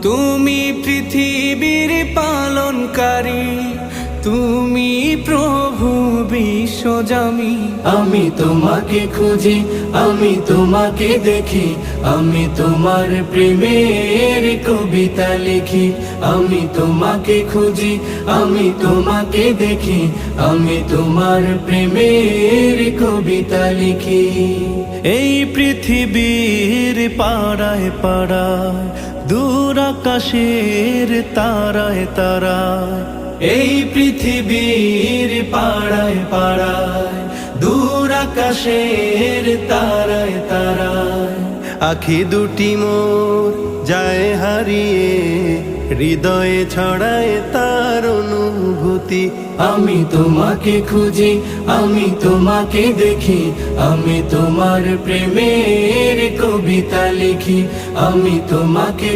তুমি পৃথিবীর পালনকারী, তুমি প্রভু বিশ্বজামি। আমি তোমাকে খুঁজি, আমি তোমাকে দেখি, আমি তোমার প্রেমের কবিতা লিখি। আমি তোমাকে খুঁজি, আমি তোমাকে দেখি, আমি তোমার প্রেমের কবিতা লিখি। এই পৃথিবীর পাড়ায় পাড়ায়, দূর আকাশের তারায় তারায়, এই পৃথিবীর পাড়ায় পাড়ায়, দূর আকাশের তারায় তারায়, আখি দুটি মোর যায় হারিয়ে, হৃদয়ে ছড়ায় তার অনুভূতি। আমি তোমাকে খুঁজি, আমি তোমাকে দেখি, আমি তোমার প্রেমের কবিতা লিখি। আমি তোমাকে